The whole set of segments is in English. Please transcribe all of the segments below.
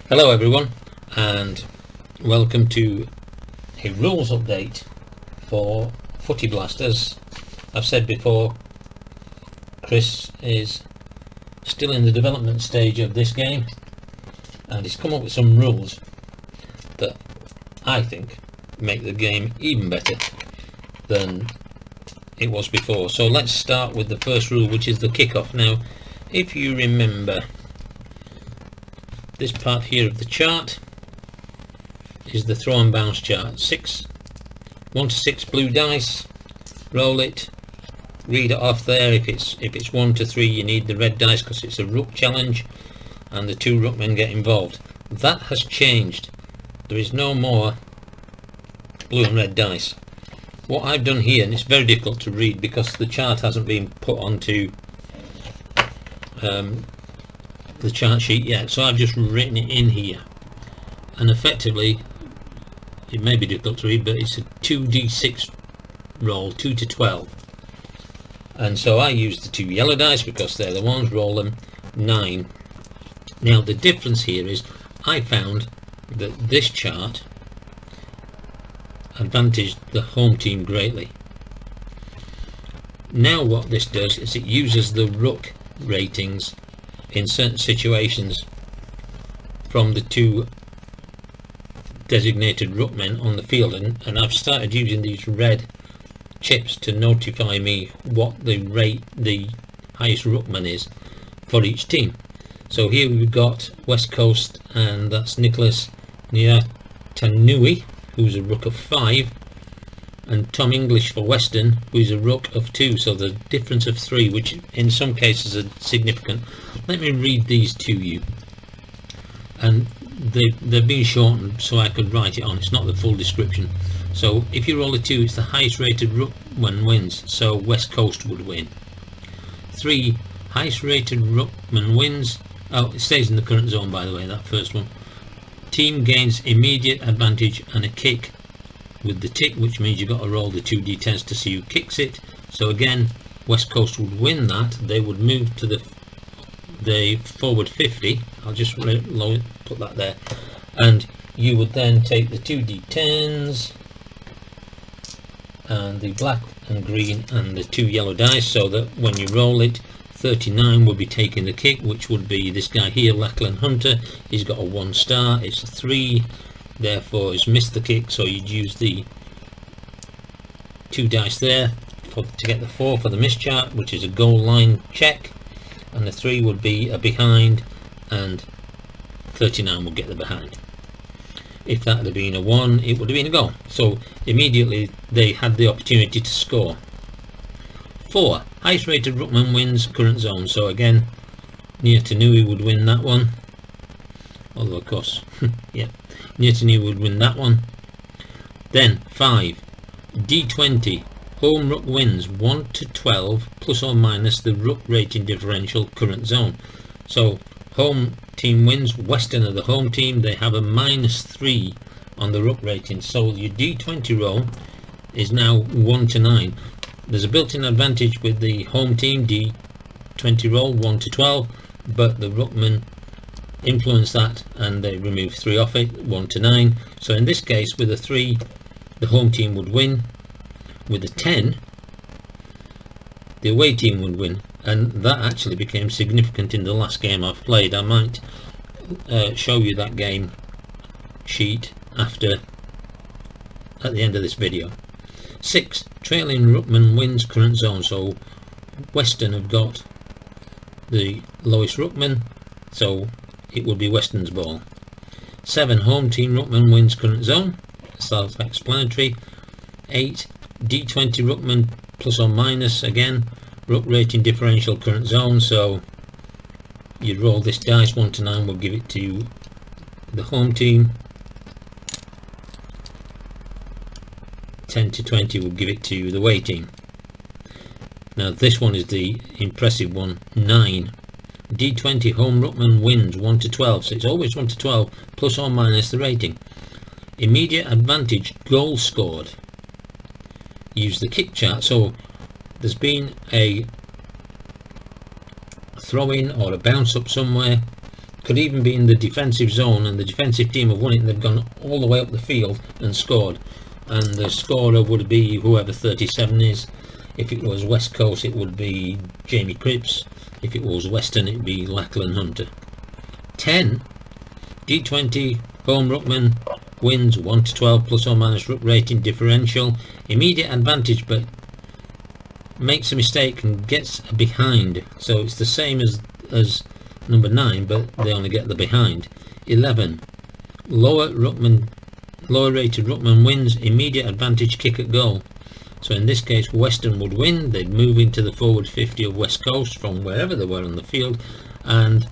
Hello everyone, and welcome to a rules update for Footy Blast. As I've said before, Chris is still in the development stage of this game, and he's come up with some rules that I think make the game even better than it was before. So let's start with the first rule, which is the kickoff. Now, if you remember, this part here of the chart is the throw and bounce chart. 1 to 6 blue dice, roll it, read it off there. If it's 1 to 3, you need the red dice because it's a ruck challenge and the 2 ruckmen get involved. That has changed. There is no more blue and red dice. What I've done here, and it's very difficult to read because the chart hasn't been put onto the chart sheet yet, so I've just written it in here, and effectively it may be difficult to read, but it's a 2d6 roll, 2 to 12, and so I use the 2 yellow dice because they're the ones. Roll them 9. Now the difference here is I found that this chart advantaged the home team greatly. Now what this does is it uses the ruck ratings in certain situations from the 2 designated ruckmen on the field, and I've started using these red chips to notify me what the highest ruckman is for each team. So here we've got West Coast, and that's Nicholas Niatanui, who's a ruck of 5, and Tom English for Western, who's a ruck of 2, so the difference of 3, which in some cases are significant. Let me read these to you, and they've been shortened so I could write it on. It's not the full description. So if you roll a 2, it's the highest rated ruckman wins, so West Coast would win. 3, highest rated ruckman wins. Oh, it stays in the current zone, by the way, that first one. Team gains immediate advantage and a kick with the tick, which means you've got to roll the 2d10s to see who kicks it. So again, West Coast would win that. They would move to the forward 50. I'll just put that there, and you would then take the 2d10s and the black and green and the 2 yellow dice, so that when you roll it, 39 will be taking the kick, which would be this guy here, Lachlan Hunter. He's got a 1 star, it's a 3, therefore he's missed the kick, so you'd use the 2 dice there to get the 4 for the miss chart, which is a goal line check, and the 3 would be a behind, and 39 would get the behind. If that had been a 1, it would have been a goal, so immediately they had the opportunity to score. 4, highest rated ruckman wins current zone, so again Niatanui would win that one, although of course yeah, Niatanui would win that one. Then 5, D20 home ruck wins 1 to 12 plus or minus the ruck rating differential current zone. So home team wins, Western are the home team, they have a -3 on the ruck rating, so your D20 roll is now 1 to 9. There's a built-in advantage with the home team D20 roll 1 to 12, but the ruckman influence that and they remove 3 off it, 1 to 9. So in this case, with a 3, the home team would win. With a 10, the away team would win, and that actually became significant in the last game I've played. I might show you that game sheet at the end of this video. 6, trailing ruckman wins current zone, so Western have got the lowest ruckman, so it would be Western's ball. 7, home team ruckman wins current zone, self-explanatory. 8, D20 ruckman plus or minus, again ruck rating differential current zone, so you'd roll this dice. 1 to 9 will give it to the home team, 10 to 20 will give it to the away team. Now this one is the impressive one. 9, D20 home ruckman wins 1 to 12, so it's always 1 to 12 plus or minus the rating. Immediate advantage goal scored, use the kick chart. So there's been a throw in or a bounce up somewhere, could even be in the defensive zone and the defensive team have won it and they've gone all the way up the field and scored, and the scorer would be whoever 37 is. If it was West Coast it would be Jamie Cripps, if it was Western it would be Lachlan Hunter. 10. D20 home ruckman wins 1 to 12 plus or minus ruck rating differential, immediate advantage, but makes a mistake and gets a behind, so it's the same as number 9, but they only get the behind. 11. Lower rated ruckman wins, immediate advantage kick at goal. So in this case Western would win, they'd move into the forward 50 of West Coast from wherever they were on the field, and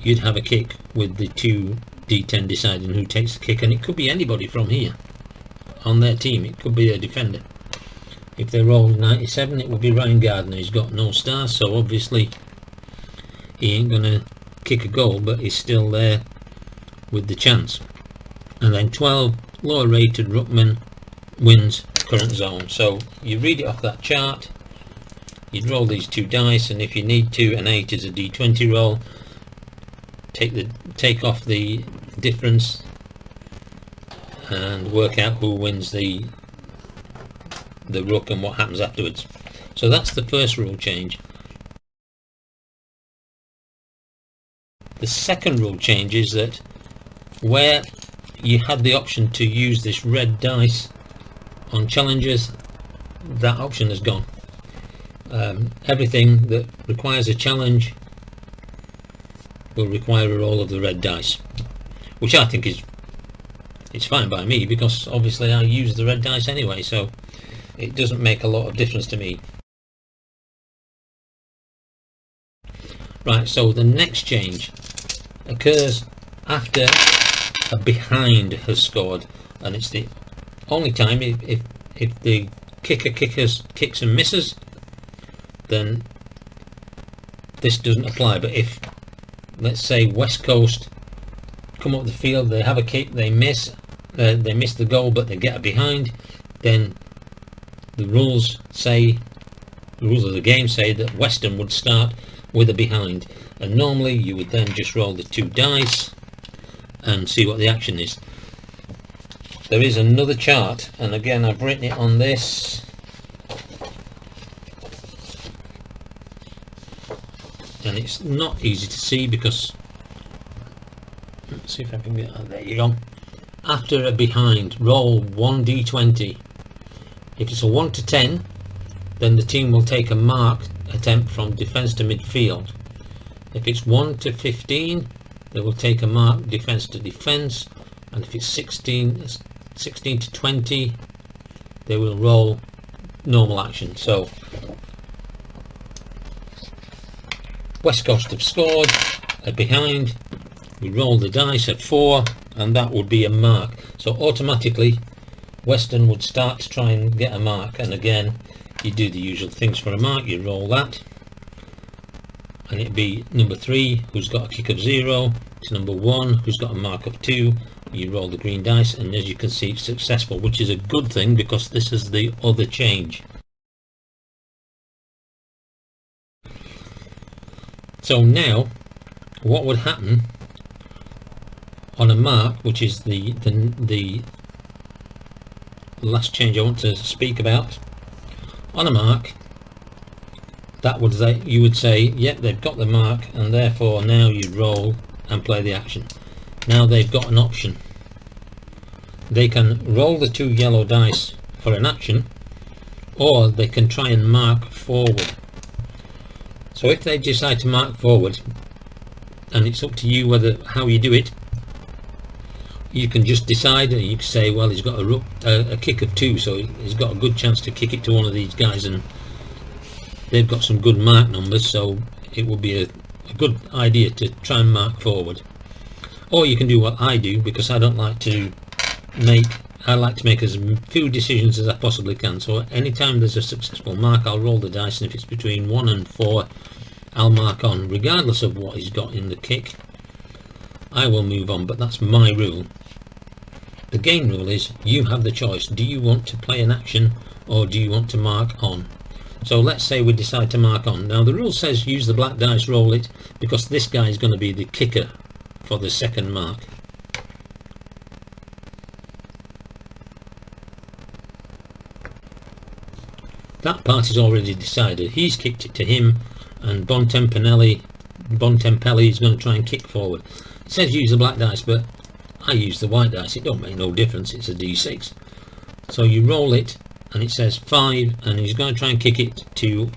you'd have a kick with the 2 D10 deciding who takes the kick, and it could be anybody from here on their team. It could be a defender. If they roll 97 it would be Ryan Gardner. He's got no stars, so obviously he ain't gonna kick a goal, but he's still there with the chance. And then 12, lower rated ruckman wins current zone. So you read it off that chart, you'd roll these 2 dice, and if you need to, an 8 is a D20 roll, take off the difference and work out who wins the ruck and what happens afterwards. So that's the first rule change. The second rule change is that where you had the option to use this red dice on challenges, that option has gone. Everything that requires a challenge will require a roll of the red dice, which I think it's fine by me, because obviously I use the red dice anyway, so it doesn't make a lot of difference to me. Right, so the next change occurs after a behind has scored, and it's the only time if the kicker kicks and misses, then this doesn't apply. But if, let's say, West Coast come up the field, they have a kick, they miss the goal, but they get a behind, then the rules of the game say that Western would start with a behind, and normally you would then just roll the 2 dice and see what the action is. There is another chart, and again I've written it on this, and it's not easy to see because, let's see if I can get that. There you go. After a behind, roll 1 D20. If it's a 1 to 10, then the team will take a mark attempt from defence to midfield. If it's 1 to 15, they will take a mark defence to defence, and if it's 16 to 20, they will roll normal action. So West Coast have scored a behind, we roll the dice at 4, and that would be a mark. So automatically Western would start to try and get a mark, and again you do the usual things for a mark. You roll that, and it'd be number 3 who's got a kick of 0 to number 1 who's got a mark of 2. You roll the green dice, and as you can see it's successful, which is a good thing because this is the other change. So now what would happen on a mark, which is the last change I want to speak about. On a mark, that would you would say, yep, they've got the mark, and therefore now you roll and play the action. Now they've got an option. They can roll the 2 yellow dice for an action, or they can try and mark forward. So if they decide to mark forward, and it's up to you how you do it, you can just decide, and you can say, well, he's got a kick of 2, so he's got a good chance to kick it to one of these guys, and they've got some good mark numbers, so it would be a good idea to try and mark forward. Or you can do what I do, because I like to make as few decisions as I possibly can. So anytime there's a successful mark, I'll roll the dice, and if it's between 1 and 4, I'll mark on, regardless of what he's got in the kick. I will move on, but that's my rule. The game rule is you have the choice. Do you want to play an action, or do you want to mark on? So let's say we decide to mark on. Now the rule says use the black dice, roll it, because this guy is going to be the kicker for the second mark. That part is already decided. He's kicked it to him, and Bontempelli is going to try and kick forward. It says use the black dice, but I use the white dice. It don't make no difference. It's a d6. So you roll it, and it says 5, and he's going to try and kick it to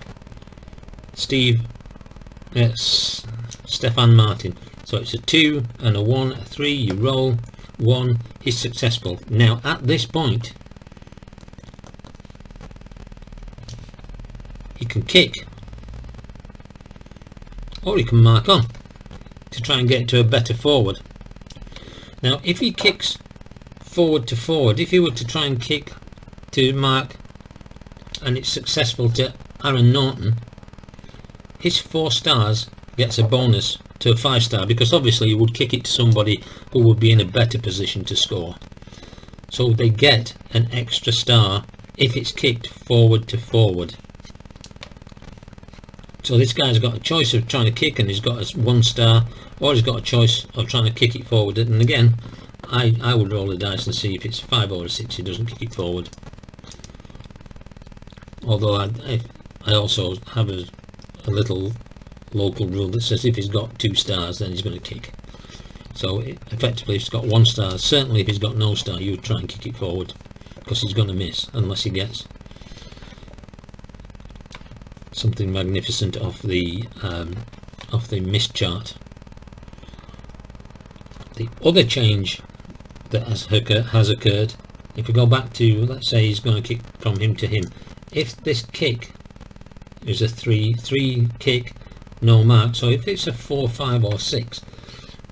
Stefan Martin. So it's a 2 and a 1, a 3. You roll 1. He's successful. Now at this point, he can kick, or he can mark on to try and get to a better forward. Now if he kicks forward to forward, if he were to try and kick to mark and it's successful to Aaron Norton, his 4 stars gets a bonus to a 5-star, because obviously he would kick it to somebody who would be in a better position to score. So they get an extra star if it's kicked forward to forward. So this guy's got a choice of trying to kick and he's got a 1 star, or he's got a choice of trying to kick it forward. And again, I would roll the dice and see if it's 5 or a 6 he doesn't kick it forward. Although I also have a little local rule that says if he's got 2 stars then he's going to kick. So effectively if he's got 1 star, certainly if he's got no star, you would try and kick it forward, because he's going to miss unless he gets something magnificent off the miss chart. The other change that has occurred, if we go back to, let's say he's going to kick from him to him, if this kick is a 3 kick, no mark, so if it's a 4, 5 or 6,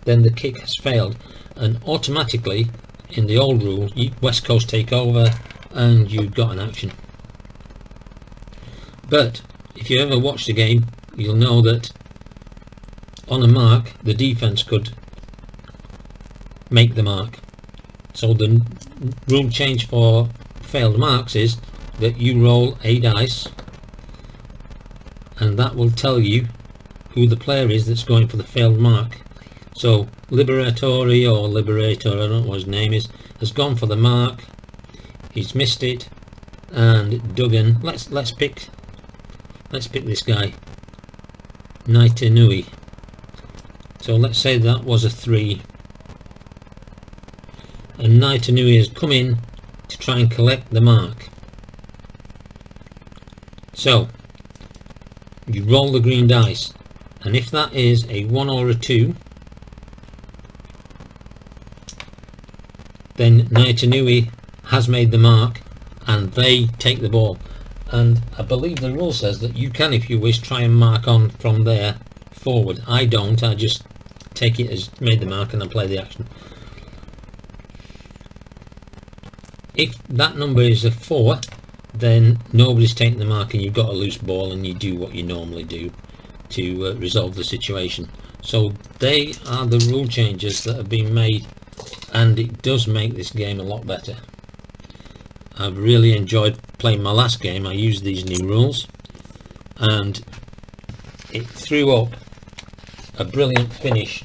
then the kick has failed, and automatically in the old rule West Coast take over and you've got an action. But if you ever watched the game, you'll know that on a mark the defense could make the mark. So the rule change for failed marks is that you roll a dice, and that will tell you who the player is that's going for the failed mark. So Liberatori or Liberator, I don't know what his name is, has gone for the mark. He's missed it, and Duggan, let's pick this guy, Naitanui. So let's say that was a 3, and Naitanui has come in to try and collect the mark. So you roll the green dice, and if that is a 1 or a 2, then Naitanui has made the mark and they take the ball. And I believe the rule says that you can, if you wish, try and mark on from there forward. I don't, I just take it as made the mark and I play the action. If that number is a 4, then nobody's taking the mark and you've got a loose ball and you do what you normally do to resolve the situation. So they are the rule changes that have been made, and it does make this game a lot better. I've really enjoyed playing my last game. I used these new rules and it threw up a brilliant finish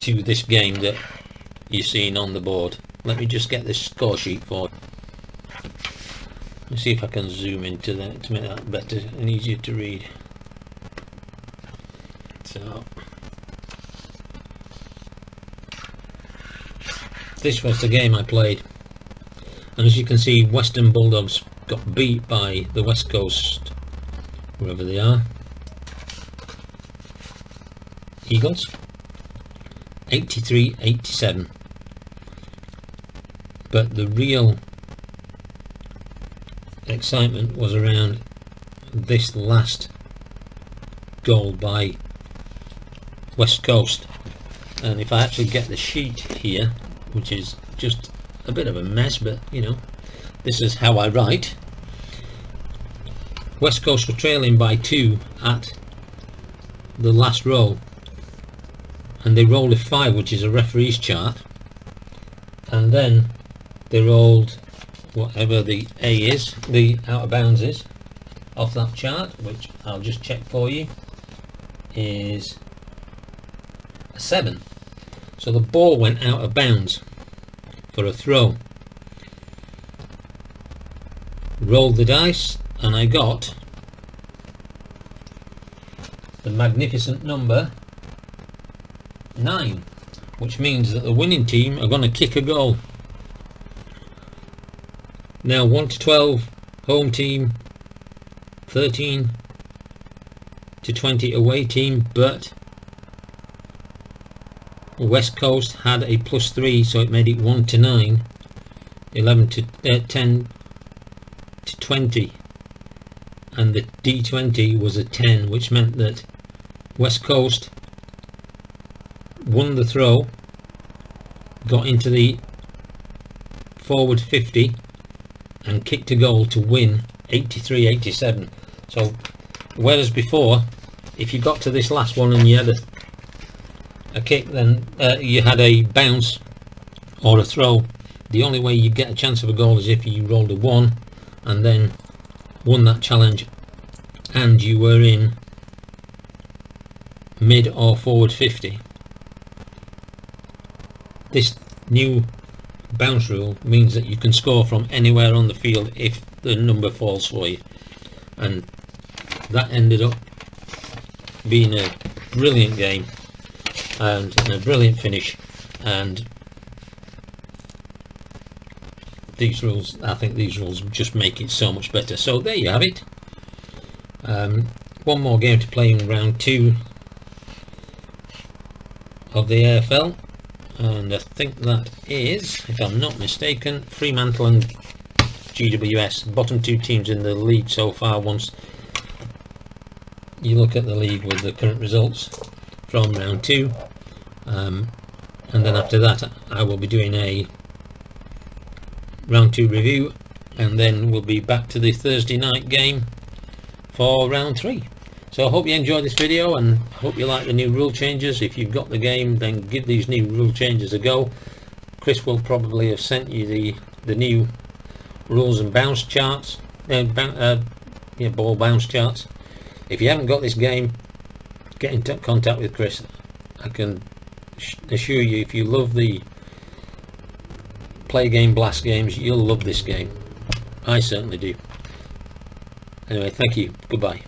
to this game that you're seeing on the board. Let me just get this score sheet for you. Let's see if I can zoom into that to make that better and easier to read. So this was the game I played, and as you can see, Western Bulldogs got beat by the West Coast, wherever they are, Eagles, 83-87. But the real excitement was around this last goal by West Coast. And if I actually get the sheet here, which is just a bit of a mess, but you know, this is how I write. West Coast were trailing by 2 at the last roll, and they rolled a 5, which is a referee's chart, and then they rolled whatever the A is, the out of bounds is, off that chart, which I'll just check for you, is a 7. So the ball went out of bounds for a throw. Rolled the dice and I got the magnificent number 9, which means that the winning team are going to kick a goal. Now 1 to 12 home team, 13 to 20 away team, but West Coast had a +3, so it made it 1 to 9, 11 to 10 to 20, and the D20 was a 10, which meant that West Coast won the throw, got into the forward 50 and kicked a goal to win 83-87. So whereas before, if you got to this last one and you had a kick, then you had a bounce or a throw, the only way you get a chance of a goal is if you rolled a 1 and then won that challenge and you were in mid or forward 50. This new bounce rule means that you can score from anywhere on the field if the number falls for you, and that ended up being a brilliant game and a brilliant finish. And these rules, I think these rules just make it so much better. So there you have it. One more game to play in round 2 of the AFL, and I think that is, if I'm not mistaken, Fremantle and GWS, bottom 2 teams in the league so far. Once you look at the league with the current results from round 2, and then after that I will be doing a round 2 review, and then we'll be back to the Thursday night game for round 3. So I hope you enjoyed this video and hope you like the new rule changes. If you've got the game, then give these new rule changes a go. Chris will probably have sent you the new rules and bounce charts, ball bounce charts. If you haven't got this game, get in contact with Chris. I can assure you, if you love the play game blast games, you'll love this game. I certainly do. Anyway, thank you. Goodbye.